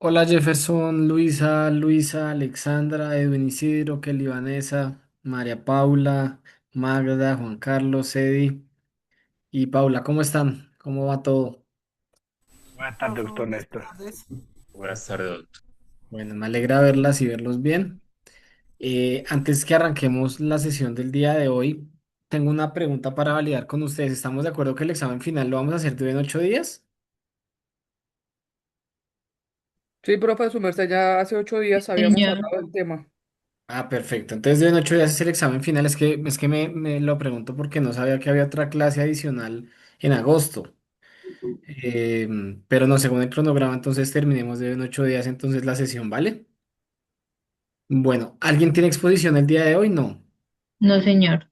Hola Jefferson, Luisa, Alexandra, Edwin Isidro, Kelly Vanessa, María Paula, Magda, Juan Carlos, Edi y Paula, ¿cómo están? ¿Cómo va todo? Buenas tardes, Hola, doctor buenas Néstor. tardes. Buenas tardes, doctor. Bueno, me alegra verlas y verlos bien. Antes que arranquemos la sesión del día de hoy, tengo una pregunta para validar con ustedes. ¿Estamos de acuerdo que el examen final lo vamos a hacer en 8 días? Sí, profe, su merced, ya hace 8 días habíamos Señor, hablado del tema. Ah, perfecto. Entonces, en 8 días es el examen final. Es que me lo pregunto porque no sabía que había otra clase adicional en agosto. Pero no, según el cronograma, entonces terminemos de en 8 días entonces la sesión, ¿vale? Bueno, ¿alguien tiene exposición el día de hoy? No. no, señor.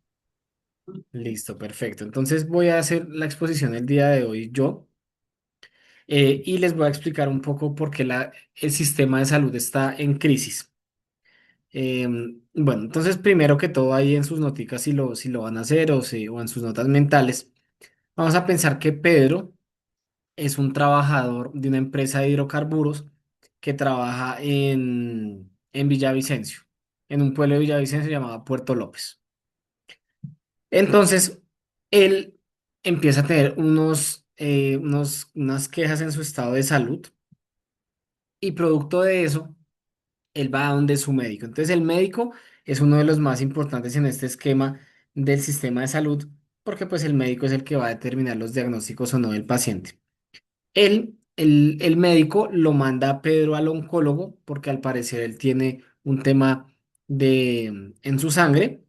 Listo, perfecto. Entonces voy a hacer la exposición el día de hoy yo y les voy a explicar un poco por qué el sistema de salud está en crisis. Bueno, entonces primero que todo ahí en sus noticas si lo van a hacer o en sus notas mentales, vamos a pensar que Pedro es un trabajador de una empresa de hidrocarburos que trabaja en Villavicencio, en un pueblo de Villavicencio llamado Puerto López. Entonces, él empieza a tener unas quejas en su estado de salud y producto de eso, él va a donde su médico. Entonces, el médico es uno de los más importantes en este esquema del sistema de salud porque pues el médico es el que va a determinar los diagnósticos o no del paciente. El médico lo manda a Pedro al oncólogo porque al parecer él tiene un tema en su sangre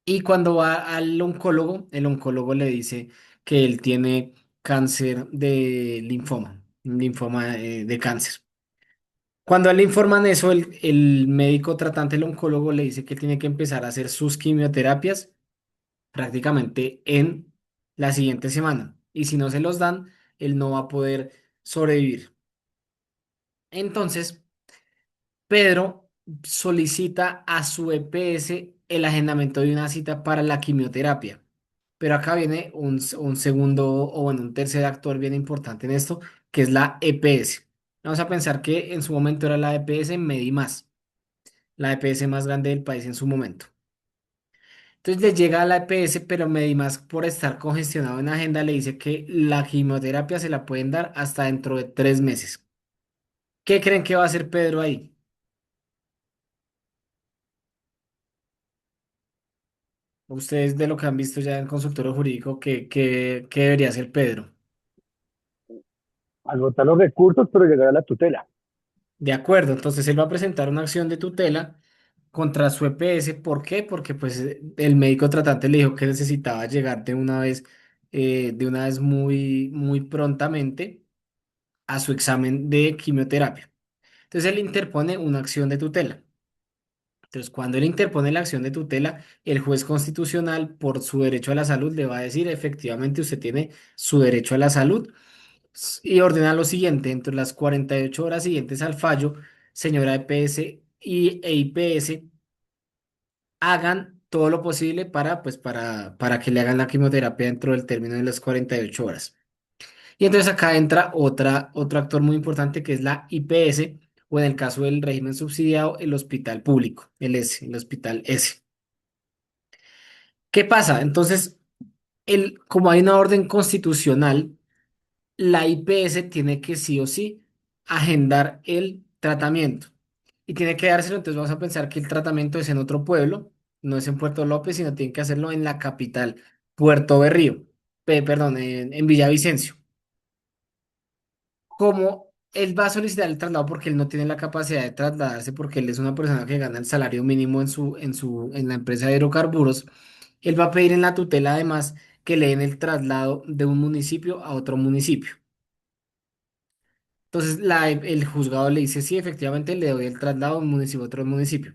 y cuando va al oncólogo, el oncólogo le dice que él tiene cáncer de linfoma, un linfoma de cáncer. Cuando a él le informan eso, el médico tratante, el oncólogo, le dice que tiene que empezar a hacer sus quimioterapias prácticamente en la siguiente semana. Y si no se los dan, él no va a poder sobrevivir. Entonces, Pedro solicita a su EPS el agendamiento de una cita para la quimioterapia. Pero acá viene un segundo o bueno, un tercer actor bien importante en esto, que es la EPS. Vamos a pensar que en su momento era la EPS Medimás, la EPS más grande del país en su momento. Entonces le llega a la EPS, pero Medimás por estar congestionado en agenda le dice que la quimioterapia se la pueden dar hasta dentro de 3 meses. ¿Qué creen que va a hacer Pedro ahí? Ustedes de lo que han visto ya en consultorio jurídico, ¿qué debería hacer Pedro? Agotar los recursos, pero llegar a la tutela. De acuerdo, entonces él va a presentar una acción de tutela contra su EPS. ¿Por qué? Porque pues el médico tratante le dijo que necesitaba llegar de una vez muy, muy prontamente a su examen de quimioterapia. Entonces él interpone una acción de tutela. Entonces, cuando él interpone la acción de tutela, el juez constitucional, por su derecho a la salud, le va a decir, efectivamente, usted tiene su derecho a la salud y ordena lo siguiente, entre las 48 horas siguientes al fallo, señora EPS e IPS, hagan todo lo posible para que le hagan la quimioterapia dentro del término de las 48 horas. Y entonces acá entra otro actor muy importante que es la IPS, o en el caso del régimen subsidiado, el hospital público, el hospital S. ¿Qué pasa? Entonces, como hay una orden constitucional, la IPS tiene que sí o sí agendar el tratamiento y tiene que dárselo. Entonces vamos a pensar que el tratamiento es en otro pueblo, no es en Puerto López, sino tiene que hacerlo en la capital, Puerto Berrío, perdón, en Villavicencio. Como él va a solicitar el traslado porque él no tiene la capacidad de trasladarse, porque él es una persona que gana el salario mínimo en la empresa de hidrocarburos, él va a pedir en la tutela además que le den el traslado de un municipio a otro municipio. Entonces el juzgado le dice, sí, efectivamente le doy el traslado de un municipio a otro municipio.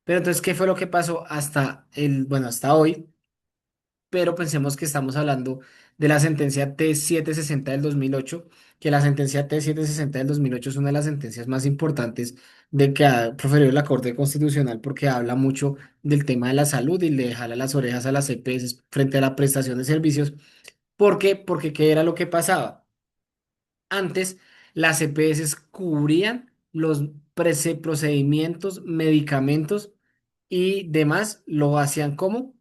Pero entonces, ¿qué fue lo que pasó hasta hoy? Pero pensemos que estamos hablando de la sentencia T-760 del 2008, que la sentencia T-760 del 2008 es una de las sentencias más importantes de que ha proferido la Corte Constitucional porque habla mucho del tema de la salud y le jala las orejas a las EPS frente a la prestación de servicios. ¿Por qué? Porque ¿qué era lo que pasaba? Antes, las EPS cubrían los procedimientos, medicamentos y demás lo hacían como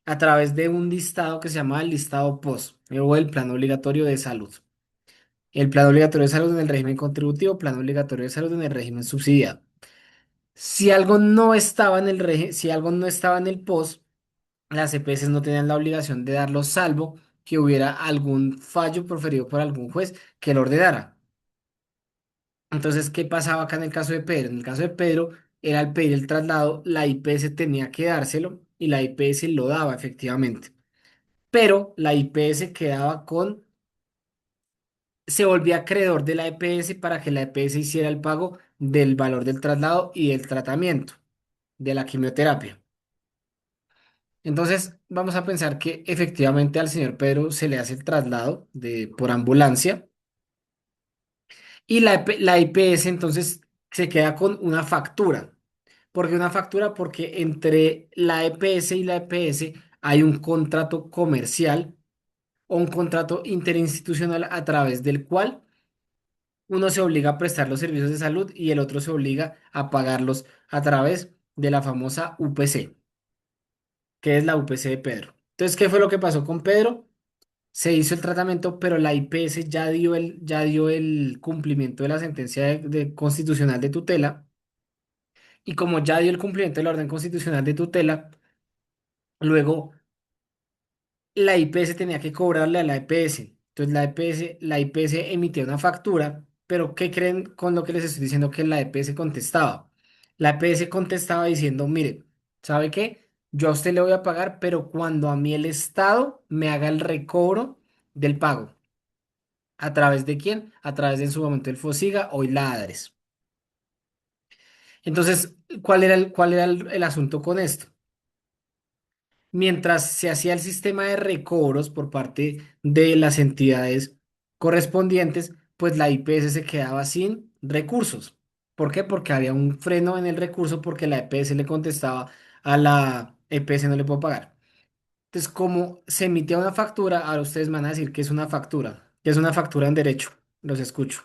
a través de un listado que se llamaba el listado POS o el plan obligatorio de salud. El plan obligatorio de salud en el régimen contributivo, plan obligatorio de salud en el régimen subsidiado. Si algo no estaba en el si algo no estaba en el POS, las EPS no tenían la obligación de darlo salvo que hubiera algún fallo proferido por algún juez que lo ordenara. Entonces, ¿qué pasaba acá en el caso de Pedro? En el caso de Pedro, era al pedir el traslado, la IPS tenía que dárselo y la IPS lo daba efectivamente. Pero la IPS quedaba con, se volvía acreedor de la EPS para que la EPS hiciera el pago del valor del traslado y del tratamiento, de la quimioterapia. Entonces, vamos a pensar que efectivamente al señor Pedro se le hace el traslado por ambulancia y la IPS entonces se queda con una factura. ¿Por qué una factura? Porque entre la EPS y la EPS hay un contrato comercial o un contrato interinstitucional a través del cual uno se obliga a prestar los servicios de salud y el otro se obliga a pagarlos a través de la famosa UPC, que es la UPC de Pedro. Entonces, ¿qué fue lo que pasó con Pedro? Se hizo el tratamiento, pero la IPS ya dio el cumplimiento de la sentencia constitucional de tutela. Y como ya dio el cumplimiento de la orden constitucional de tutela, luego la IPS tenía que cobrarle a la EPS. Entonces la IPS emitía una factura, pero ¿qué creen con lo que les estoy diciendo que la EPS contestaba? La EPS contestaba diciendo, mire, ¿sabe qué? Yo a usted le voy a pagar, pero cuando a mí el Estado me haga el recobro del pago. ¿A través de quién? A través de en su momento el FOSIGA, hoy la ADRES. Entonces, cuál era el asunto con esto? Mientras se hacía el sistema de recobros por parte de las entidades correspondientes, pues la IPS se quedaba sin recursos. ¿Por qué? Porque había un freno en el recurso porque la EPS le contestaba a la EPS no le puedo pagar. Entonces, como se emitía una factura, ahora ustedes me van a decir que es una factura, que es una factura en derecho. Los escucho.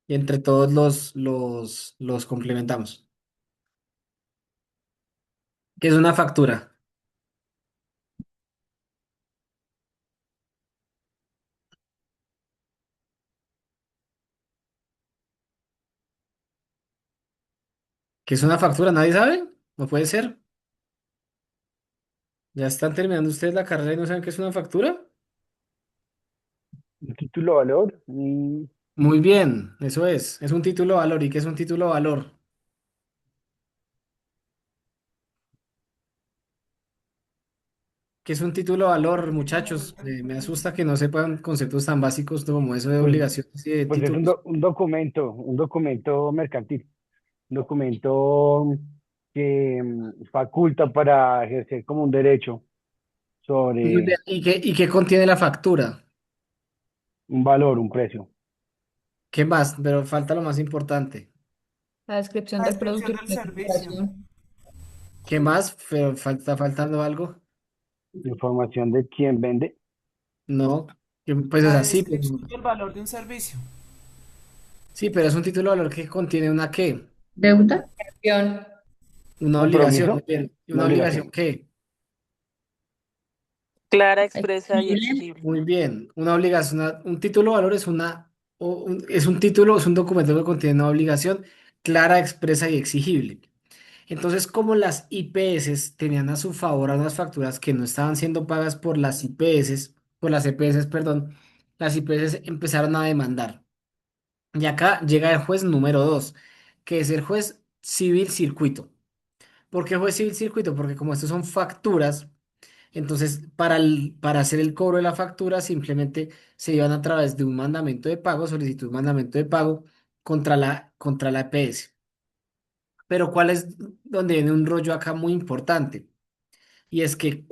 Y entre todos los complementamos. ¿Qué es una factura? ¿Qué es una factura? ¿Nadie sabe? ¿No puede ser? ¿Ya están terminando ustedes la carrera y no saben qué es una factura? Un título de valor, Muy bien, eso es. Es un título de valor. ¿Y qué es un título de valor? ¿Qué es un título de valor, muchachos? Me asusta que no sepan conceptos tan básicos como eso de pues, obligaciones y de pues es títulos. un documento mercantil, un documento que faculta para ejercer como un derecho Muy bien. sobre Y qué contiene la factura? un valor, un precio. ¿Qué más? Pero falta lo más importante. La descripción La del producto descripción y del la servicio. especificación. ¿Qué más? Pero falta faltando algo. Información de quién vende. No. Pues es La así, pero descripción del valor de un servicio. sí, pero es un título de valor que contiene una qué, Deuda. Acción. una obligación. Muy Compromiso, bien. ¿Y una una obligación obligación. qué? Clara, expresa y Exigible. exigible. Muy bien. Una obligación, un título de valor es es un título, es un documento que contiene una obligación clara, expresa y exigible. Entonces, como las IPS tenían a su favor unas facturas que no estaban siendo pagas por las IPS, por las EPS, perdón, las IPS empezaron a demandar. Y acá llega el juez número 2, que es el juez civil circuito. ¿Por qué juez civil circuito? Porque como estos son facturas, entonces, para hacer el cobro de la factura, simplemente se iban a través de un mandamiento de pago, solicitud de mandamiento de pago contra la EPS. Pero ¿cuál es donde viene un rollo acá muy importante? Y es que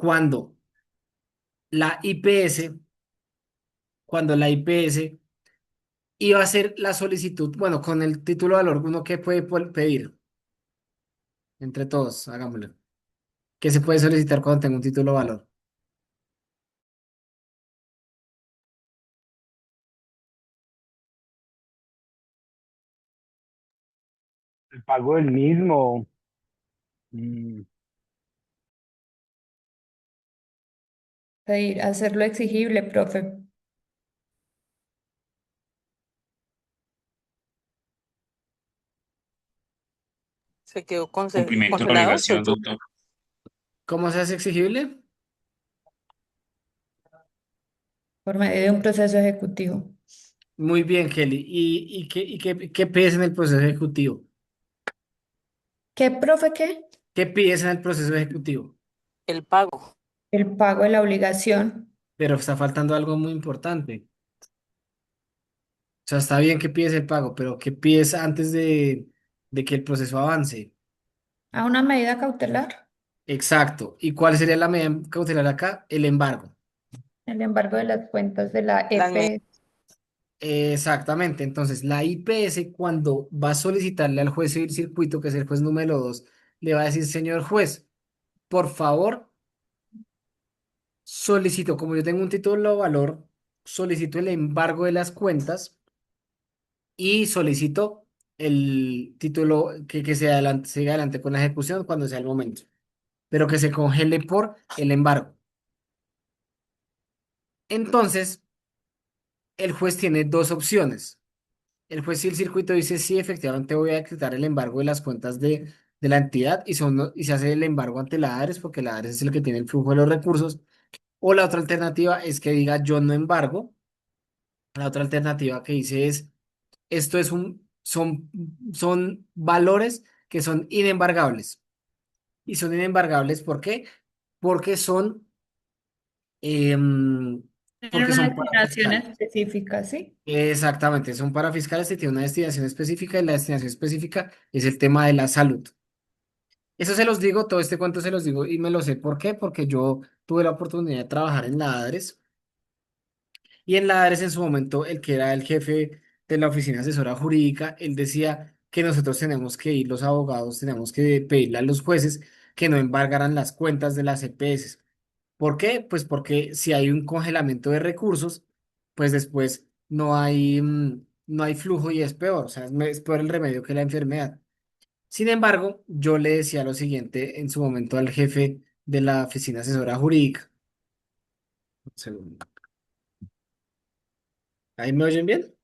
la IPS, cuando la IPS iba a hacer la solicitud, bueno, con el título de valor, uno que puede pedir, entre todos, hagámoslo. ¿Qué se puede solicitar cuando tengo un título de valor? pago del mismo. Mm, Pedir, hacerlo exigible, profe. Se quedó Cumplimiento de la congelado. obligación, doctor. ¿Cómo se hace exigible? Por medio de un proceso ejecutivo. Muy bien, Kelly. ¿Y qué pides en el proceso ejecutivo? ¿Qué, profe, qué? ¿Qué pides en el proceso ejecutivo? El pago. El pago de la obligación Pero está faltando algo muy importante. O sea, está bien que pides el pago, pero ¿qué pides antes de que el proceso avance? a una medida cautelar, Exacto. ¿Y cuál sería la medida cautelar acá? El embargo. el embargo de las cuentas de la Las me- EP. Exactamente. Entonces, la IPS, cuando va a solicitarle al juez del circuito, que es el juez número 2, le va a decir, señor juez, por favor, solicito, como yo tengo un título de valor, solicito el embargo de las cuentas y solicito el título que se adelante, siga adelante con la ejecución cuando sea el momento, pero que se congele por el embargo. Entonces, el juez tiene dos opciones. El juez y el circuito dice, sí, efectivamente voy a decretar el embargo de las cuentas de la entidad y se hace el embargo ante la ARES porque la ARES es el que tiene el flujo de los recursos. O la otra alternativa es que diga yo no embargo. La otra alternativa que dice es, esto es son valores que son inembargables. Y son inembargables, ¿por qué? Porque son, em, Tienen porque una son destinación parafiscales. específica, ¿sí? Exactamente, son parafiscales y tienen una destinación específica y la destinación específica es el tema de la salud. Eso se los digo, todo este cuento se los digo y me lo sé. ¿Por qué? Porque yo tuve la oportunidad de trabajar en la ADRES y en la ADRES en su momento el que era el jefe de la oficina asesora jurídica, él decía que nosotros tenemos que ir, los abogados, tenemos que pedirle a los jueces que no embargaran las cuentas de las EPS. ¿Por qué? Pues porque si hay un congelamiento de recursos, pues después no hay flujo y es peor, o sea, es peor el remedio que la enfermedad. Sin embargo, yo le decía lo siguiente en su momento al jefe de la oficina asesora jurídica. Un segundo. ¿Ahí me oyen bien?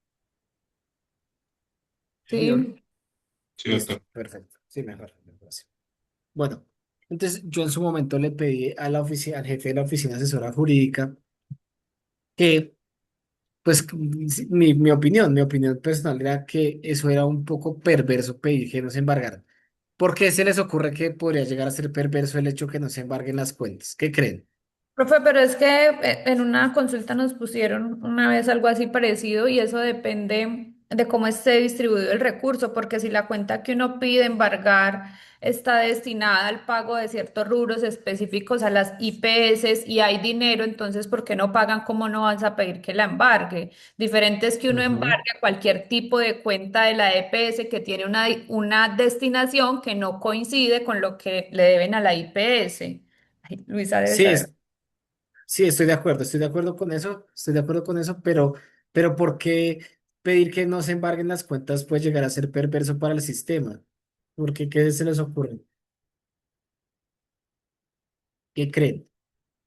sí, señor. Sí. Sí, Listo, doctor. perfecto. Sí, mejor así. Bueno, entonces yo en su momento le pedí a la oficina, al jefe de la oficina asesora jurídica que, pues, mi opinión personal era que eso era un poco perverso pedir que no se embargaran. ¿Por qué se les ocurre que podría llegar a ser perverso el hecho que no se embarguen las cuentas? ¿Qué creen? Profe, pero es que en una consulta nos pusieron una vez algo así parecido y eso depende de cómo esté distribuido el recurso, porque si la cuenta que uno pide embargar está destinada al pago de ciertos rubros específicos a las IPS y hay dinero, entonces ¿por qué no pagan? ¿Cómo no vas a pedir que la embargue? Diferente es que uno Ujú. embargue cualquier tipo de cuenta de la EPS que tiene una destinación que no coincide con lo que le deben a la IPS. Ay, Luisa debe Sí, saber. sí, estoy de acuerdo con eso, estoy de acuerdo con eso, pero ¿por qué pedir que no se embarguen las cuentas puede llegar a ser perverso para el sistema? ¿Qué se les ocurre? ¿Qué creen?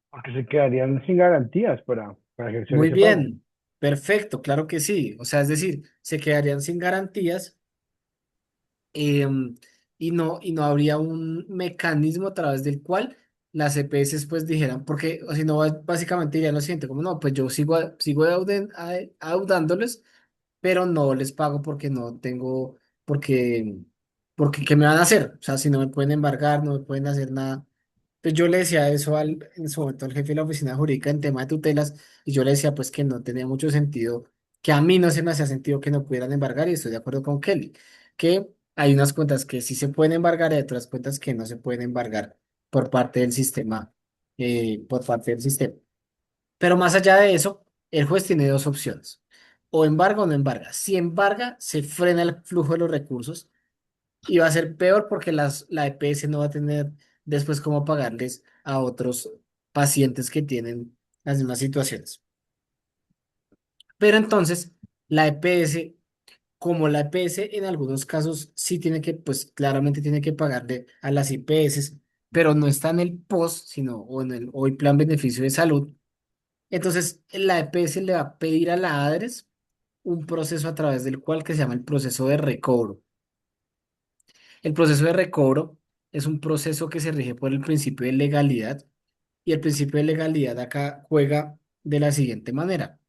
Porque se quedarían sin garantías para ejercer Muy ese pago. bien, perfecto, claro que sí. O sea, es decir, se quedarían sin garantías em, y no habría un mecanismo a través del cual las EPS pues dijeran, porque o si no, básicamente dirían lo siguiente, como no, pues yo sigo adeudándoles pero no les pago porque no tengo, porque, porque ¿qué me van a hacer? O sea, si no me pueden embargar, no me pueden hacer nada. Pues yo le decía eso en su momento al jefe de la oficina jurídica en tema de tutelas y yo le decía pues que no tenía mucho sentido, que a mí no se me hacía sentido que no pudieran embargar y estoy de acuerdo con Kelly, que hay unas cuentas que sí se pueden embargar y hay otras cuentas que no se pueden embargar por parte del sistema, por parte del sistema. Pero más allá de eso, el juez tiene dos opciones. O embarga o no embarga. Si embarga, se frena el flujo de los recursos y va a ser peor porque la EPS no va a tener después cómo pagarles a otros pacientes que tienen las mismas situaciones. Pero entonces, la EPS, como la EPS en algunos casos sí tiene que, pues claramente tiene que pagarle a las IPS, pero no está en el POS, sino o en el hoy Plan Beneficio de Salud. Entonces, la EPS le va a pedir a la ADRES un proceso a través del cual que se llama el proceso de recobro. El proceso de recobro es un proceso que se rige por el principio de legalidad y el principio de legalidad acá juega de la siguiente manera.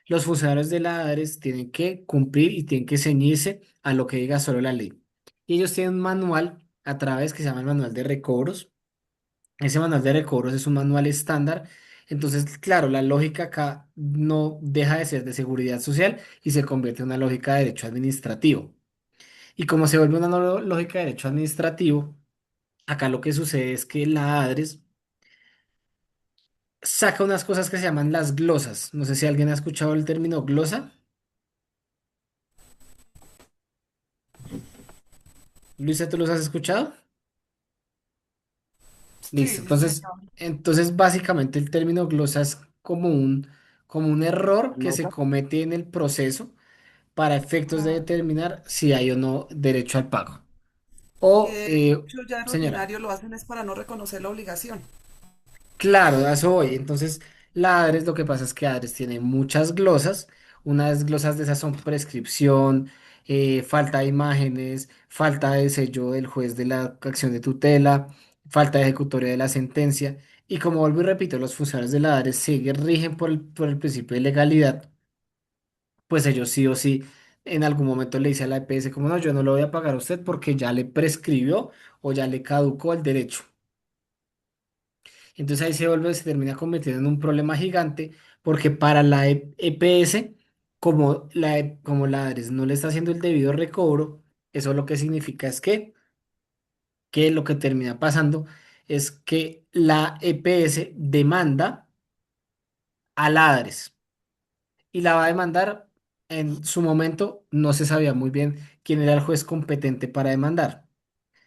Los funcionarios de la ADRES tienen que cumplir y tienen que ceñirse a lo que diga solo la ley. Y ellos tienen un manual a través que se llama el manual de recobros. Ese manual de recobros es un manual estándar. Entonces, claro, la lógica acá no deja de ser de seguridad social y se convierte en una lógica de derecho administrativo. Y como se vuelve una lógica de derecho administrativo, acá lo que sucede es que la ADRES saca unas cosas que se llaman las glosas. No sé si alguien ha escuchado el término glosa. Luisa, ¿tú los has escuchado? Listo. Sí, sí, Entonces, señor. entonces básicamente el término glosa es como un error que se Nota. comete en el proceso para efectos de Ah, determinar si hay o no derecho al pago. O, que ellos ya en señora. ordinario lo hacen es para no reconocer la obligación. Claro, a eso voy. Entonces, la ADRES, lo que pasa es que ADRES tiene muchas glosas. Unas glosas de esas son prescripción, falta de imágenes, falta de sello del juez de la acción de tutela, falta de ejecutoria de la sentencia. Y como vuelvo y repito, los funcionarios de la ADRES siguen, rigen por el principio de legalidad, pues ellos sí o sí en algún momento le dice a la EPS como no, yo no lo voy a pagar a usted porque ya le prescribió o ya le caducó el derecho. Entonces ahí se termina convirtiendo en un problema gigante porque para la EPS, como la ADRES no le está haciendo el debido recobro, eso lo que significa es que lo que termina pasando es que la EPS demanda a la ADRES y la va a demandar en su momento, no se sabía muy bien quién era el juez competente para demandar,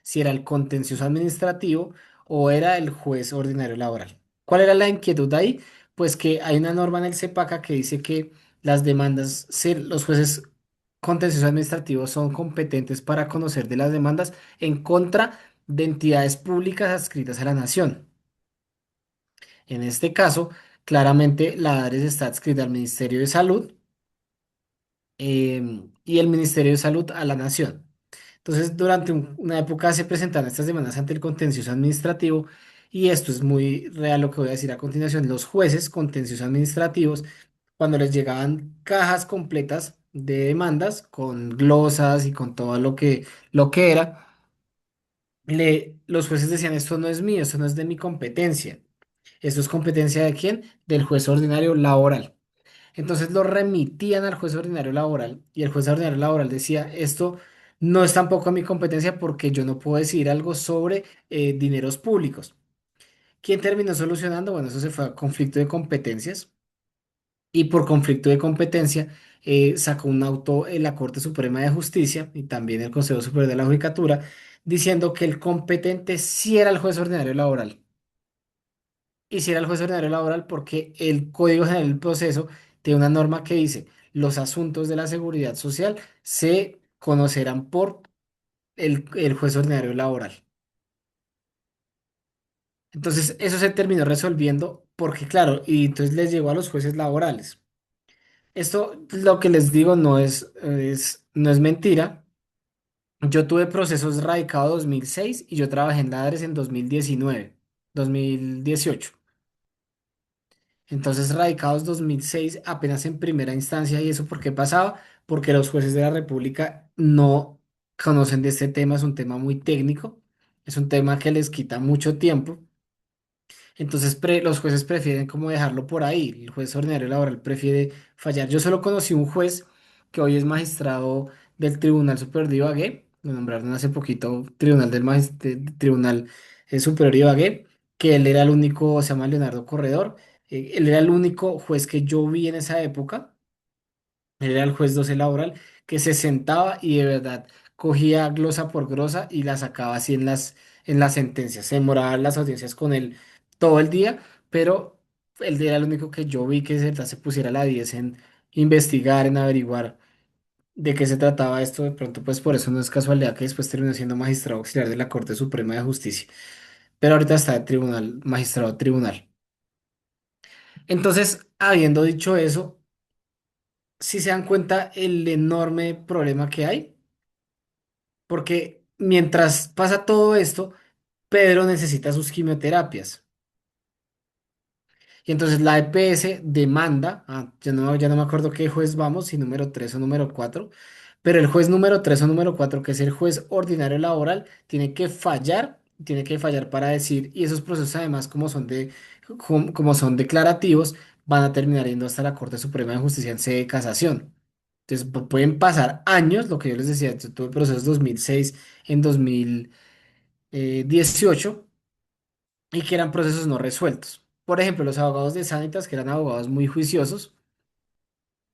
si era el contencioso administrativo o era el juez ordinario laboral. ¿Cuál era la inquietud ahí? Pues que hay una norma en el CEPACA que dice que las demandas, los jueces contenciosos administrativos son competentes para conocer de las demandas en contra de entidades públicas adscritas a la nación. En este caso, claramente la ADRES está adscrita al Ministerio de Salud y el Ministerio de Salud a la nación. Entonces, durante una época se presentaron estas demandas ante el contencioso administrativo y esto es muy real lo que voy a decir a continuación. Los jueces contenciosos administrativos, cuando les llegaban cajas completas de demandas con glosas y con todo lo que era, los jueces decían, esto no es mío, esto no es de mi competencia. ¿Esto es competencia de quién? Del juez ordinario laboral. Entonces lo remitían al juez ordinario laboral y el juez ordinario laboral decía, esto no es tampoco mi competencia porque yo no puedo decir algo sobre dineros públicos. ¿Quién terminó solucionando? Bueno, eso se fue a conflicto de competencias y por conflicto de competencia sacó un auto en la Corte Suprema de Justicia y también el Consejo Superior de la Judicatura diciendo que el competente sí era el juez ordinario laboral. Hiciera el juez ordinario laboral porque el Código General del Proceso tiene una norma que dice los asuntos de la seguridad social se conocerán por el juez ordinario laboral. Entonces, eso se terminó resolviendo porque, claro, y entonces les llegó a los jueces laborales. Esto, lo que les digo, no es mentira. Yo tuve procesos radicados 2006 y yo trabajé en Ladres en 2019, 2018. Entonces, radicados 2006, apenas en primera instancia, ¿y eso por qué pasaba? Porque los jueces de la República no conocen de este tema, es un tema muy técnico, es un tema que les quita mucho tiempo. Entonces, los jueces prefieren como dejarlo por ahí, el juez ordinario laboral prefiere fallar. Yo solo conocí un juez que hoy es magistrado del Tribunal Superior de Ibagué, lo nombraron hace poquito Tribunal Tribunal Superior de Ibagué, que él era el único, se llama Leonardo Corredor, él era el único juez que yo vi en esa época, él era el juez 12 laboral, que se sentaba y de verdad cogía glosa por glosa y la sacaba así en las sentencias. Se demoraban las audiencias con él todo el día, pero él era el único que yo vi que de verdad se pusiera la 10 en investigar, en averiguar. de qué se trataba esto, de pronto pues por eso no es casualidad que después terminó siendo magistrado auxiliar de la Corte Suprema de Justicia, pero ahorita está de tribunal, magistrado de tribunal. Entonces, habiendo dicho eso, si se dan cuenta el enorme problema que hay, porque mientras pasa todo esto, Pedro necesita sus quimioterapias. Y entonces la EPS demanda, ya no me acuerdo qué juez vamos, si número 3 o número 4, pero el juez número 3 o número 4, que es el juez ordinario laboral, tiene que fallar para decir, y esos procesos además como son declarativos, van a terminar yendo hasta la Corte Suprema de Justicia en sede de casación. Entonces pueden pasar años, lo que yo les decía, yo tuve procesos 2006 en 2018 y que eran procesos no resueltos. Por ejemplo, los abogados de Sanitas, que eran abogados muy juiciosos,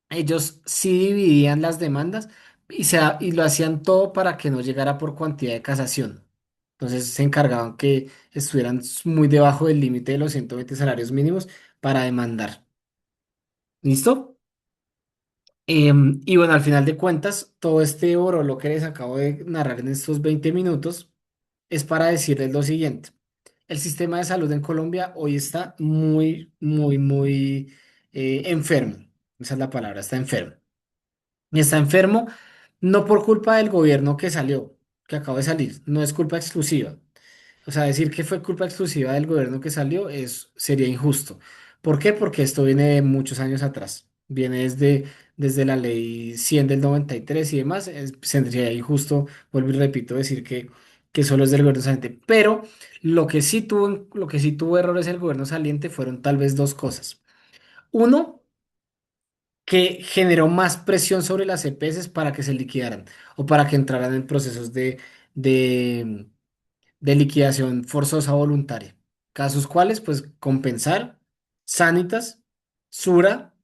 ellos sí dividían las demandas y lo hacían todo para que no llegara por cuantía de casación. Entonces se encargaban que estuvieran muy debajo del límite de los 120 salarios mínimos para demandar. ¿Listo? Y bueno, al final de cuentas, todo este oro, lo que les acabo de narrar en estos 20 minutos, es para decirles lo siguiente. El sistema de salud en Colombia hoy está muy enfermo. Esa es la palabra, está enfermo. Y está enfermo no por culpa del gobierno que salió, que acaba de salir, no es culpa exclusiva. O sea, decir que fue culpa exclusiva del gobierno que salió sería injusto. ¿Por qué? Porque esto viene de muchos años atrás. Viene desde la ley 100 del 93 y demás. Sería injusto, vuelvo y repito, decir que solo es del gobierno saliente. Pero lo que sí tuvo errores el gobierno saliente fueron tal vez dos cosas. Uno, que generó más presión sobre las EPS para que se liquidaran o para que entraran en procesos de de liquidación forzosa voluntaria. Casos cuales, pues Compensar, Sanitas, Sura,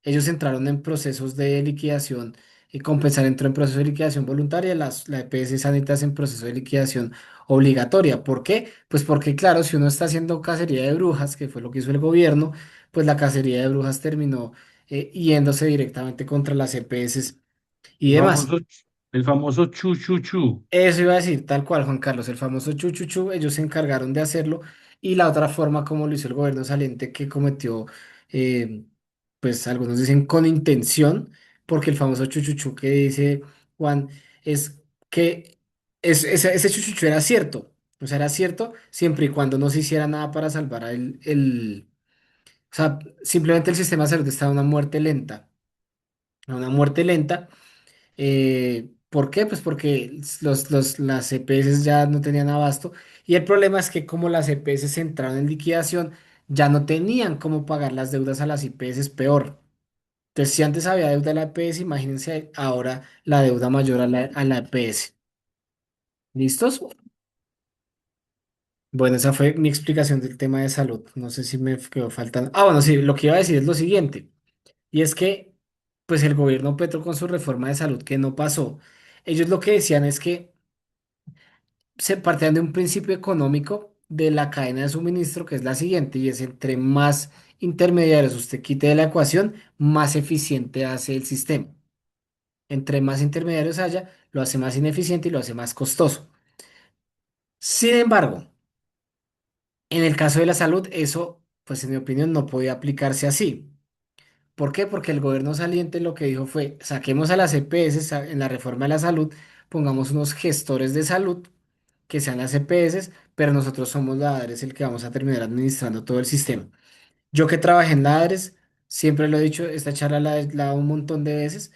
ellos entraron en procesos de liquidación y Compensar entró en proceso de liquidación voluntaria, la EPS Sanitas en proceso de liquidación obligatoria. ¿Por qué? Pues porque claro, si uno está haciendo cacería de brujas, que fue lo que hizo el gobierno, pues la cacería de brujas terminó yéndose directamente contra las EPS y El demás. famoso, el famoso chu, chu, chu. Eso iba a decir, tal cual, Juan Carlos, el famoso chuchuchu, ellos se encargaron de hacerlo y la otra forma como lo hizo el gobierno saliente que cometió, eh, pues algunos dicen con intención, porque el famoso chuchuchu que dice Juan es que ese chuchuchu era cierto, o sea, era cierto siempre y cuando no se hiciera nada para salvar o sea, simplemente el sistema de salud estaba a una muerte lenta. ¿Por qué? Pues porque las EPS ya no tenían abasto y el problema es que como las EPS entraron en liquidación, ya no tenían cómo pagar las deudas a las IPS, peor. Entonces, si antes había deuda a la EPS, imagínense ahora la deuda mayor a la EPS. ¿Listos? Bueno, esa fue mi explicación del tema de salud. No sé si me quedó faltando. Ah, bueno, sí, lo que iba a decir es lo siguiente, y es que, pues el gobierno Petro con su reforma de salud que no pasó, ellos lo que decían es que se partían de un principio económico de la cadena de suministro, que es la siguiente, y es entre más intermediarios usted quite de la ecuación, más eficiente hace el sistema. Entre más intermediarios haya, lo hace más ineficiente y lo hace más costoso. Sin embargo, en el caso de la salud, eso, pues en mi opinión, no podía aplicarse así. ¿Por qué? Porque el gobierno saliente lo que dijo fue, saquemos a las EPS en la reforma de la salud, pongamos unos gestores de salud que sean las EPS, pero nosotros somos la ADRES el que vamos a terminar administrando todo el sistema. Yo que trabajé en la ADRES, siempre lo he dicho, esta charla la he dado un montón de veces,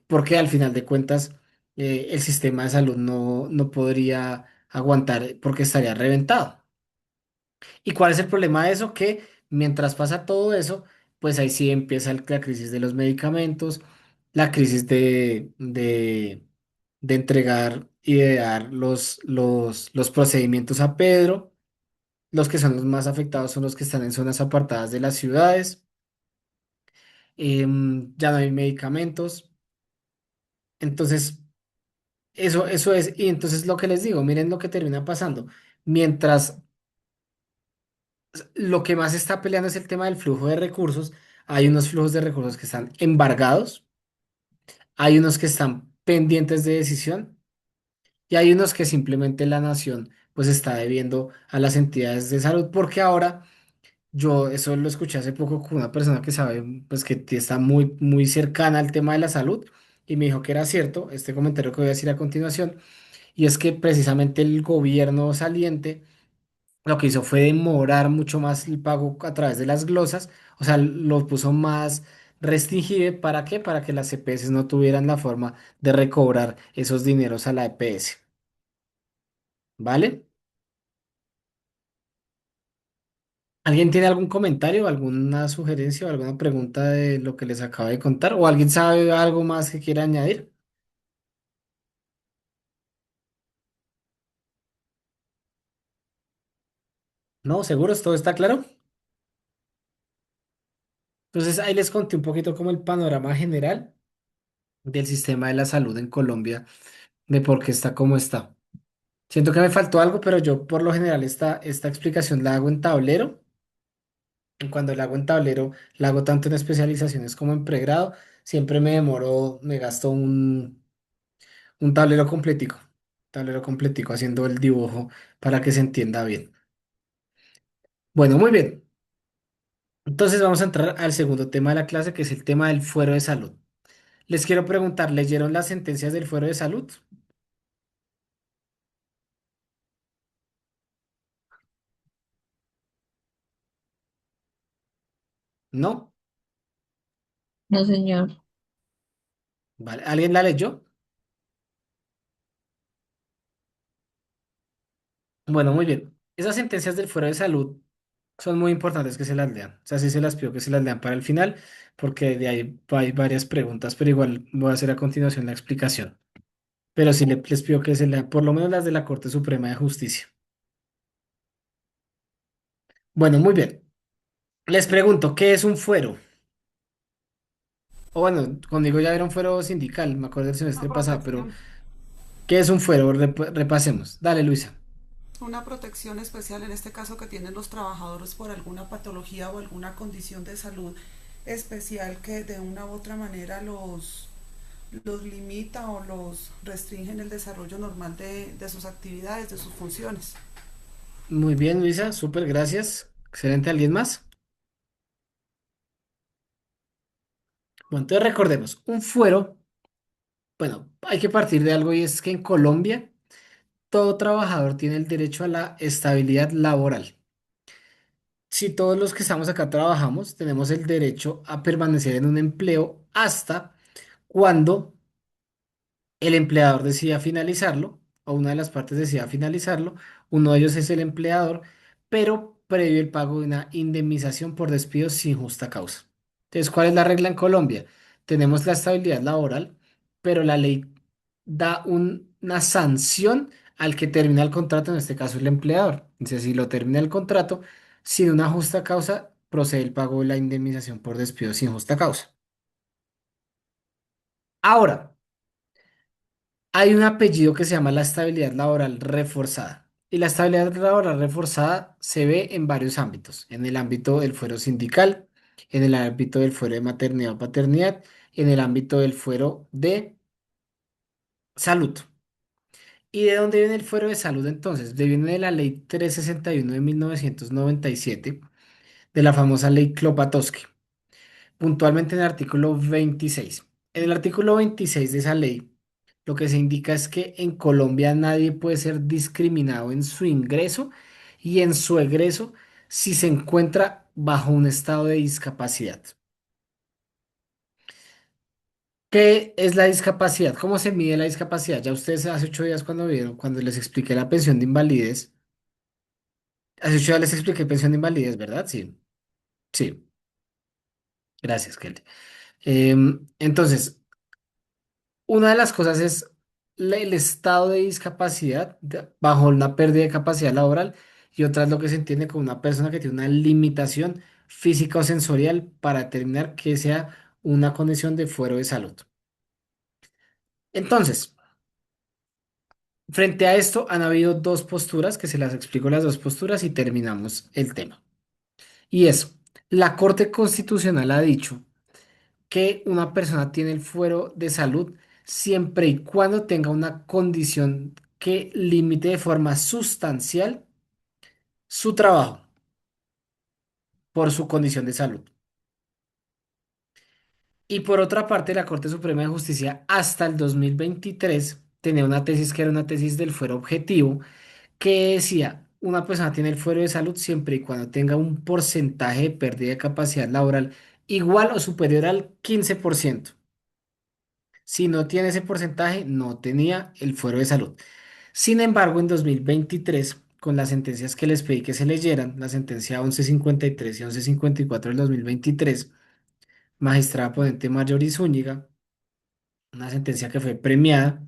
porque al final de cuentas el sistema de salud no podría aguantar porque estaría reventado. ¿Y cuál es el problema de eso? Que mientras pasa todo eso, pues ahí sí empieza la crisis de los medicamentos, la crisis de entregar y de dar los procedimientos a Pedro. Los que son los más afectados son los que están en zonas apartadas de las ciudades. Ya no hay medicamentos. Entonces, eso es. Y entonces lo que les digo, miren lo que termina pasando. Mientras lo que más se está peleando es el tema del flujo de recursos. Hay unos flujos de recursos que están embargados hay unos que están pendientes de decisión y hay unos que simplemente la nación pues está debiendo a las entidades de salud porque ahora yo eso lo escuché hace poco con una persona que sabe pues que está muy cercana al tema de la salud y me dijo que era cierto este comentario que voy a decir a continuación y es que precisamente el gobierno saliente lo que hizo fue demorar mucho más el pago a través de las glosas, o sea, lo puso más restringido. ¿Para qué? Para que las EPS no tuvieran la forma de recobrar esos dineros a la EPS. ¿Vale? ¿Alguien tiene algún comentario, alguna sugerencia o alguna pregunta de lo que les acabo de contar? ¿O alguien sabe algo más que quiera añadir? ¿No? ¿Seguros? ¿Todo está claro? Entonces ahí les conté un poquito como el panorama general del sistema de la salud en Colombia, de por qué está como está. Siento que me faltó algo, pero yo por lo general esta explicación la hago en tablero. Y cuando la hago en tablero, la hago tanto en especializaciones como en pregrado. Siempre me demoro, me gasto un tablero completico haciendo el dibujo para que se entienda bien. Bueno, muy bien. Entonces vamos a entrar al segundo tema de la clase, que es el tema del fuero de salud. Les quiero preguntar, ¿leyeron las sentencias del fuero de salud? ¿No? No, señor. Vale. ¿Alguien la leyó? Bueno, muy bien. Esas sentencias del fuero de salud son muy importantes que se las lean. O sea, sí se las pido que se las lean para el final, porque de ahí hay varias preguntas, pero igual voy a hacer a continuación la explicación. Pero sí les pido que se lean por lo menos las de la Corte Suprema de Justicia. Bueno, muy bien. Les pregunto, ¿qué es un fuero? O bueno, conmigo ya era un fuero sindical, me acuerdo del Una semestre pasado, pero protección, ¿qué es un fuero? Repasemos. Dale, Luisa. una protección especial en este caso que tienen los trabajadores por alguna patología o alguna condición de salud especial que de una u otra manera los limita o los restringe en el desarrollo normal de sus actividades, de sus funciones. Muy bien, Luisa, súper, gracias. Excelente, ¿alguien más? Bueno, entonces recordemos, un fuero, bueno, hay que partir de algo y es que en Colombia todo trabajador tiene el derecho a la estabilidad laboral. Si todos los que estamos acá trabajamos, tenemos el derecho a permanecer en un empleo hasta cuando el empleador decida finalizarlo, o una de las partes decida finalizarlo, uno de ellos es el empleador, pero previo el pago de una indemnización por despido sin justa causa. Entonces, ¿cuál es la regla en Colombia? Tenemos la estabilidad laboral, pero la ley da una sanción al que termina el contrato, en este caso el empleador. Entonces, si lo termina el contrato sin una justa causa, procede el pago de la indemnización por despido sin justa causa. Ahora, hay un apellido que se llama la estabilidad laboral reforzada. Y la estabilidad laboral reforzada se ve en varios ámbitos. En el ámbito del fuero sindical, en el ámbito del fuero de maternidad o paternidad, en el ámbito del fuero de salud. ¿Y de dónde viene el fuero de salud entonces? Viene de la ley 361 de 1997, de la famosa ley Klopatowski, puntualmente en el artículo 26. En el artículo 26 de esa ley, lo que se indica es que en Colombia nadie puede ser discriminado en su ingreso y en su egreso si se encuentra bajo un estado de discapacidad. ¿Qué es la discapacidad? ¿Cómo se mide la discapacidad? Ya ustedes hace 8 días cuando vieron, cuando les expliqué la pensión de invalidez, hace 8 días les expliqué pensión de invalidez, ¿verdad? Sí, sí, gracias, Kelly. Entonces, una de las cosas es el estado de discapacidad bajo una pérdida de capacidad laboral y otra es lo que se entiende como una persona que tiene una limitación física o sensorial para determinar que sea una condición de fuero de salud. Entonces, frente a esto han habido dos posturas que se las explico las dos posturas y terminamos el tema. Y eso, la Corte Constitucional ha dicho que una persona tiene el fuero de salud siempre y cuando tenga una condición que limite de forma sustancial su trabajo por su condición de salud. Y por otra parte, la Corte Suprema de Justicia hasta el 2023 tenía una tesis que era una tesis del fuero objetivo que decía, una persona tiene el fuero de salud siempre y cuando tenga un porcentaje de pérdida de capacidad laboral igual o superior al 15%. Si no tiene ese porcentaje, no tenía el fuero de salud. Sin embargo, en 2023, con las sentencias que les pedí que se leyeran, la sentencia 1153 y 1154 del 2023, magistrada ponente Mayor Zúñiga, una sentencia que fue premiada.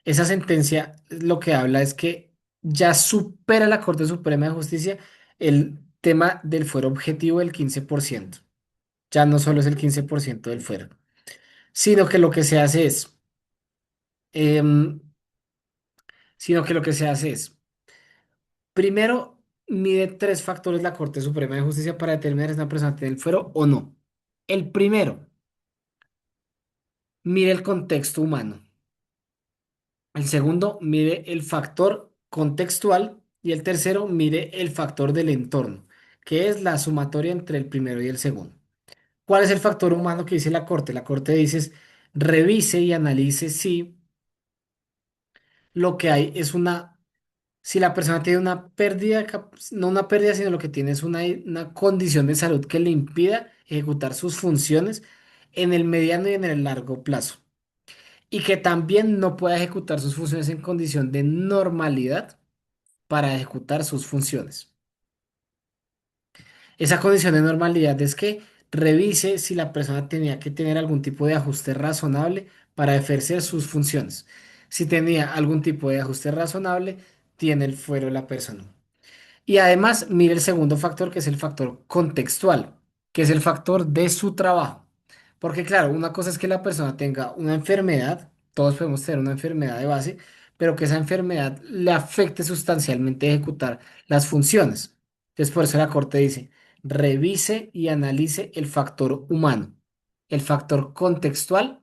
Esa sentencia lo que habla es que ya supera la Corte Suprema de Justicia el tema del fuero objetivo del 15%. Ya no solo es el 15% del fuero, sino que lo que se hace es, em, sino que lo que se hace es, primero, mide tres factores la Corte Suprema de Justicia para determinar si una persona tiene el fuero o no. El primero, mide el contexto humano. El segundo, mide el factor contextual. Y el tercero, mide el factor del entorno, que es la sumatoria entre el primero y el segundo. ¿Cuál es el factor humano que dice la Corte? La Corte dice, revise y analice si lo que hay es una, si la persona tiene una pérdida, no una pérdida, sino lo que tiene es una condición de salud que le impida ejecutar sus funciones en el mediano y en el largo plazo. Y que también no pueda ejecutar sus funciones en condición de normalidad para ejecutar sus funciones. Esa condición de normalidad es que revise si la persona tenía que tener algún tipo de ajuste razonable para ejercer sus funciones. Si tenía algún tipo de ajuste razonable, tiene el fuero la persona. Y además, mire el segundo factor, que es el factor contextual, que es el factor de su trabajo. Porque claro, una cosa es que la persona tenga una enfermedad, todos podemos tener una enfermedad de base, pero que esa enfermedad le afecte sustancialmente ejecutar las funciones. Entonces, por eso la Corte dice, revise y analice el factor humano, el factor contextual,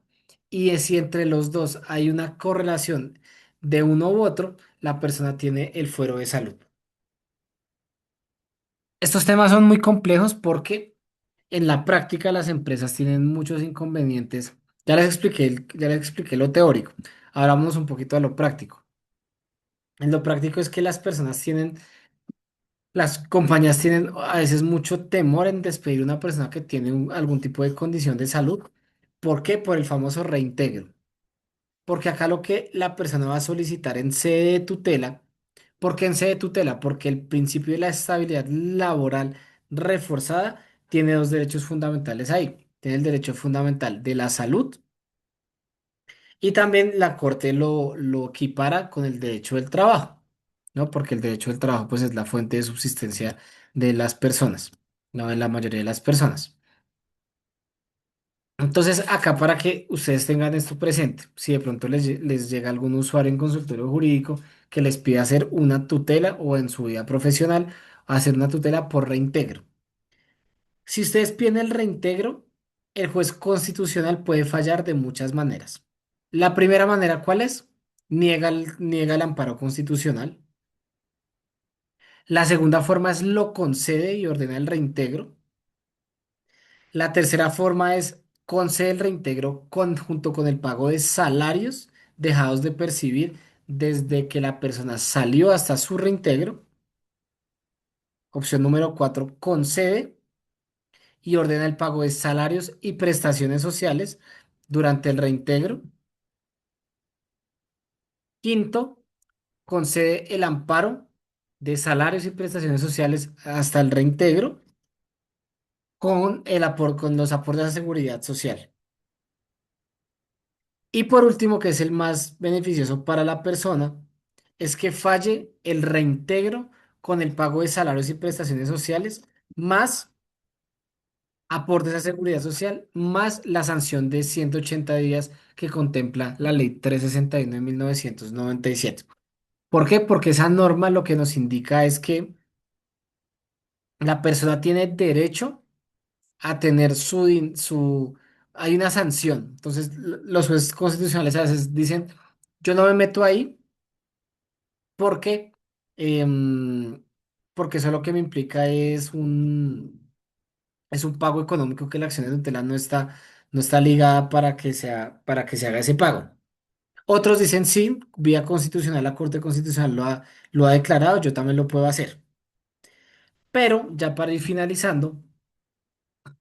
y es si entre los dos hay una correlación de uno u otro, la persona tiene el fuero de salud. Estos temas son muy complejos porque en la práctica las empresas tienen muchos inconvenientes. Ya les expliqué lo teórico. Ahora vamos un poquito a lo práctico. En lo práctico es que las personas tienen, las compañías tienen a veces mucho temor en despedir a una persona que tiene algún tipo de condición de salud. ¿Por qué? Por el famoso reintegro. Porque acá lo que la persona va a solicitar en sede de tutela. ¿Por qué en sede de tutela? Porque el principio de la estabilidad laboral reforzada tiene dos derechos fundamentales ahí. Tiene el derecho fundamental de la salud y también la Corte lo equipara con el derecho del trabajo, ¿no? Porque el derecho del trabajo pues es la fuente de subsistencia de las personas, no de la mayoría de las personas. Entonces, acá para que ustedes tengan esto presente, si de pronto les llega algún usuario en consultorio jurídico que les pida hacer una tutela o en su vida profesional hacer una tutela por reintegro. Si ustedes piden el reintegro, el juez constitucional puede fallar de muchas maneras. La primera manera, ¿cuál es? Niega el amparo constitucional. La segunda forma es lo concede y ordena el reintegro. La tercera forma es concede el reintegro junto con el pago de salarios dejados de percibir desde que la persona salió hasta su reintegro. Opción número 4, concede y ordena el pago de salarios y prestaciones sociales durante el reintegro. Quinto, concede el amparo de salarios y prestaciones sociales hasta el reintegro con los aportes a seguridad social. Y por último, que es el más beneficioso para la persona, es que falle el reintegro con el pago de salarios y prestaciones sociales, más aportes a seguridad social, más la sanción de 180 días que contempla la ley 361 de 1997. ¿Por qué? Porque esa norma lo que nos indica es que la persona tiene derecho a tener hay una sanción. Entonces, los jueces constitucionales a veces dicen, yo no me meto ahí porque, em, porque eso lo que me implica es un pago económico que la acción de tutela no está ligada para que se haga ese pago. Otros dicen sí, vía constitucional, la Corte Constitucional lo ha declarado, yo también lo puedo hacer. Pero ya para ir finalizando,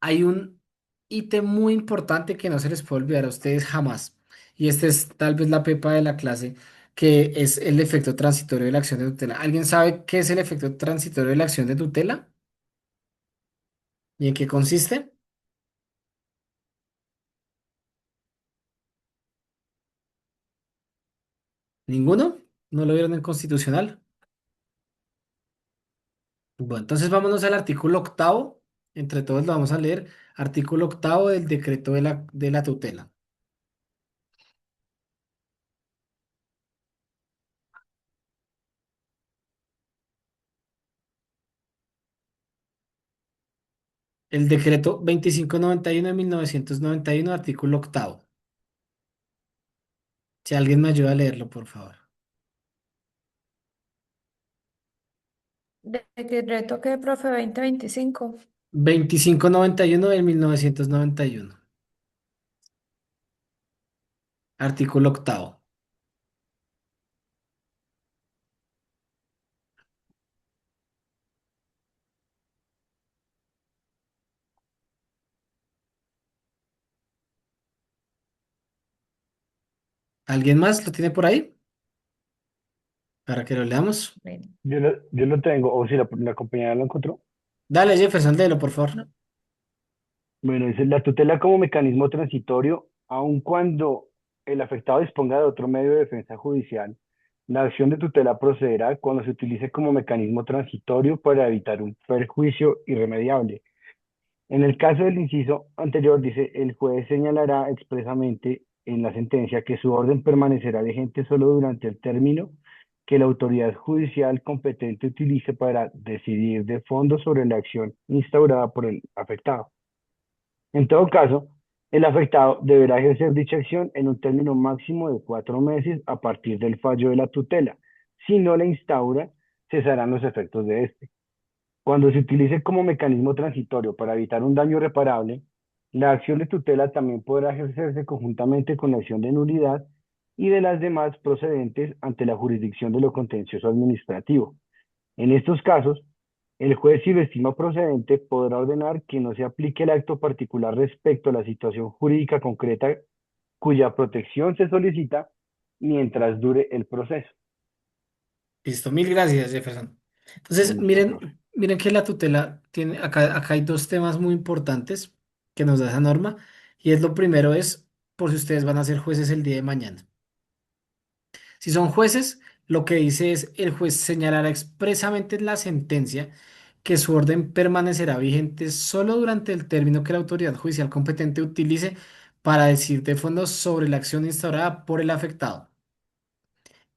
hay un ítem muy importante que no se les puede olvidar a ustedes jamás. Y este es tal vez la pepa de la clase, que es el efecto transitorio de la acción de tutela. ¿Alguien sabe qué es el efecto transitorio de la acción de tutela? ¿Y en qué consiste? ¿Ninguno? ¿No lo vieron en constitucional? Bueno, entonces vámonos al artículo octavo. Entre todos lo vamos a leer. Artículo octavo del decreto de la tutela. El decreto 2591 de 1991, artículo octavo. Si alguien me ayuda a leerlo, por favor. Decreto que, profe, 2025. 2591 del 1991, artículo octavo. ¿Alguien más lo tiene por ahí? Para que lo leamos. Bueno, Yo lo tengo, o si la compañera lo encontró. Dale, Jefferson, léelo, por favor. no. Bueno, dice la tutela como mecanismo transitorio, aun cuando el afectado disponga de otro medio de defensa judicial, la acción de tutela procederá cuando se utilice como mecanismo transitorio para evitar un perjuicio irremediable. En el caso del inciso anterior, dice, el juez señalará expresamente en la sentencia que su orden permanecerá vigente solo durante el término que la autoridad judicial competente utilice para decidir de fondo sobre la acción instaurada por el afectado. En todo caso, el afectado deberá ejercer dicha acción en un término máximo de 4 meses a partir del fallo de la tutela. Si no la instaura, cesarán los efectos de este. Cuando se utilice como mecanismo transitorio para evitar un daño irreparable, la acción de tutela también podrá ejercerse conjuntamente con la acción de nulidad y de las demás procedentes ante la jurisdicción de lo contencioso administrativo. En estos casos, el juez, si lo estima procedente, podrá ordenar que no se aplique el acto particular respecto a la situación jurídica concreta cuya protección se solicita mientras dure el proceso. Listo, mil gracias, Jefferson. Con Entonces, gusto, profe. miren que la tutela tiene, acá hay dos temas muy importantes que nos da esa norma. Y es lo primero es, por si ustedes van a ser jueces el día de mañana. Si son jueces, lo que dice es, el juez señalará expresamente en la sentencia que su orden permanecerá vigente solo durante el término que la autoridad judicial competente utilice para decir de fondo sobre la acción instaurada por el afectado.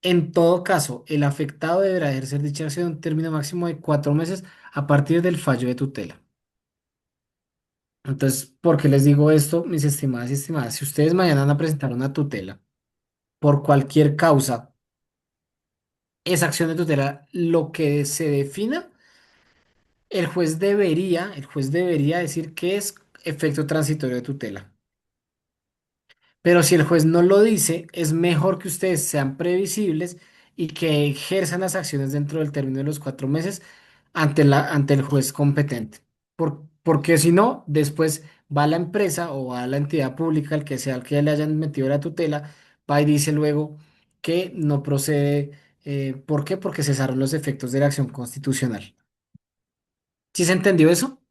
En todo caso, el afectado deberá ejercer dicha acción en un término máximo de 4 meses a partir del fallo de tutela. Entonces, ¿por qué les digo esto, mis estimadas y estimadas? Si ustedes mañana van a presentar una tutela por cualquier causa, esa acción de tutela, lo que se defina, el juez debería decir que es efecto transitorio de tutela. Pero si el juez no lo dice, es mejor que ustedes sean previsibles y que ejerzan las acciones dentro del término de los 4 meses ante el juez competente. Porque si no, después va la empresa o va la entidad pública, el que sea el que le hayan metido la tutela, va y dice luego que no procede. ¿Por qué? Porque cesaron los efectos de la acción constitucional. ¿Sí se entendió eso?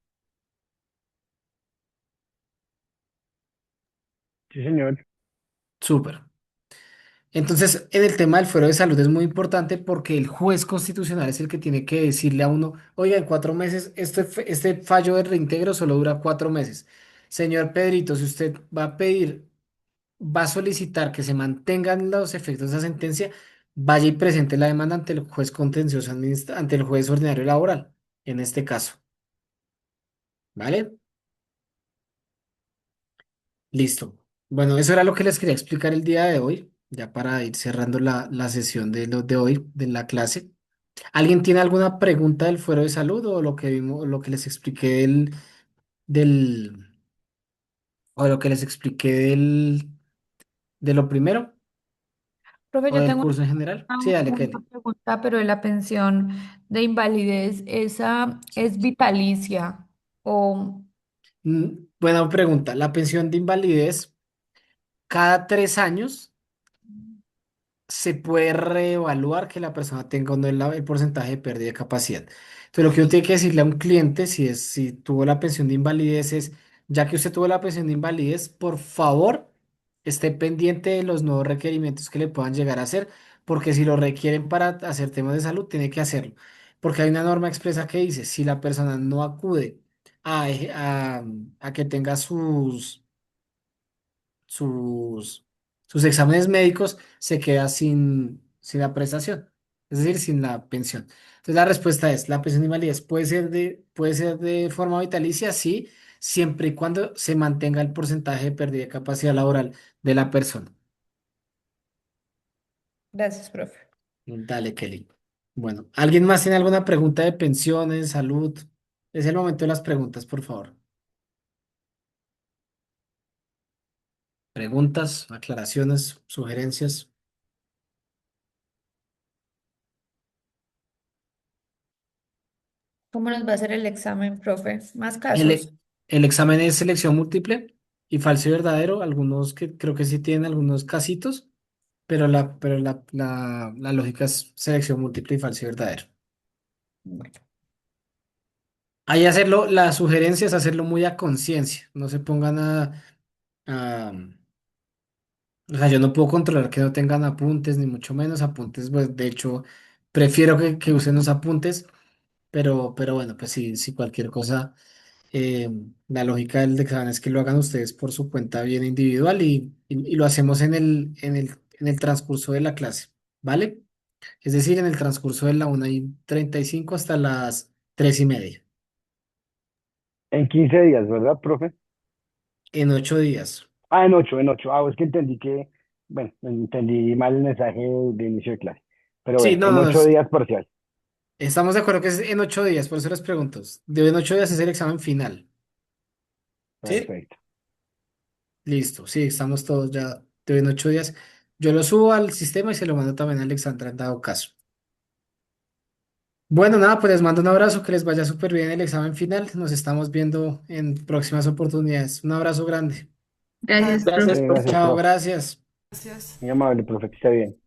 Sí, señor. Súper. Entonces, en el tema del fuero de salud es muy importante porque el juez constitucional es el que tiene que decirle a uno, oiga, en 4 meses, este fallo de reintegro solo dura 4 meses. Señor Pedrito, si usted va a pedir, va a solicitar que se mantengan los efectos de esa sentencia, vaya y presente la demanda ante el juez contencioso ante el juez ordinario laboral, en este caso. ¿Vale? Listo. Bueno, eso era lo que les quería explicar el día de hoy, ya para ir cerrando la sesión de lo de hoy, de la clase. ¿Alguien tiene alguna pregunta del fuero de salud o lo que vimos, lo que les expliqué del, o lo que les expliqué de lo primero Profe, o yo del tengo curso en general? Sí, dale, una Kelly. pregunta, pero de la pensión de invalidez, ¿esa es vitalicia o Buena pregunta. La pensión de invalidez, cada 3 años se puede reevaluar que la persona tenga o no el porcentaje de pérdida de capacidad. Entonces, lo que uno tiene que decirle a un cliente, si tuvo la pensión de invalidez, es, ya que usted tuvo la pensión de invalidez, por favor, esté pendiente de los nuevos requerimientos que le puedan llegar a hacer, porque si lo requieren para hacer temas de salud, tiene que hacerlo. Porque hay una norma expresa que dice, si la persona no acude a que tenga sus, sus exámenes médicos, se queda sin la prestación, es decir, sin la pensión. Entonces la respuesta es, la pensión de invalidez puede ser de forma vitalicia, sí, siempre y cuando se mantenga el porcentaje de pérdida de capacidad laboral de la persona. Gracias, profe? Dale, Kelly. Bueno, ¿alguien más tiene alguna pregunta de pensiones, salud? Es el momento de las preguntas, por favor. Preguntas, aclaraciones, sugerencias. ¿Cómo nos va a hacer el examen, profe? ¿Más El, casos? el examen es selección múltiple y falso y verdadero. Algunos que creo que sí tienen algunos casitos, pero la lógica es selección múltiple y falso y verdadero. Bueno, Ahí hacerlo, la sugerencia es hacerlo muy a conciencia. No se pongan a- o sea, yo no puedo controlar que no tengan apuntes, ni mucho menos apuntes. Pues de hecho, prefiero que usen los apuntes, pero bueno, pues si cualquier cosa. eh, la lógica del examen es que lo hagan ustedes por su cuenta bien individual y lo hacemos en el transcurso de la clase, ¿vale? Es decir, en el transcurso de la 1:35 hasta las 3:30, En 15 días, ¿verdad, profe? en 8 días. Ah, en 8, en 8. Ah, es que entendí que, bueno, entendí mal el mensaje de inicio de clase. Pero Sí, bueno, no, en no, no, 8 días parcial. estamos de acuerdo que es en 8 días, por eso les pregunto. En 8 días es el examen final, ¿sí? Perfecto. Listo, sí, estamos todos ya en 8 días. Yo lo subo al sistema y se lo mando también a Alexandra en dado caso. Bueno, nada, pues les mando un abrazo, que les vaya súper bien el examen final. Nos estamos viendo en próximas oportunidades. Un abrazo grande. gracias, profe. Gracias, profe. Gracias, Chao, profe. gracias. Gracias. Muy amable, profe, que esté bien.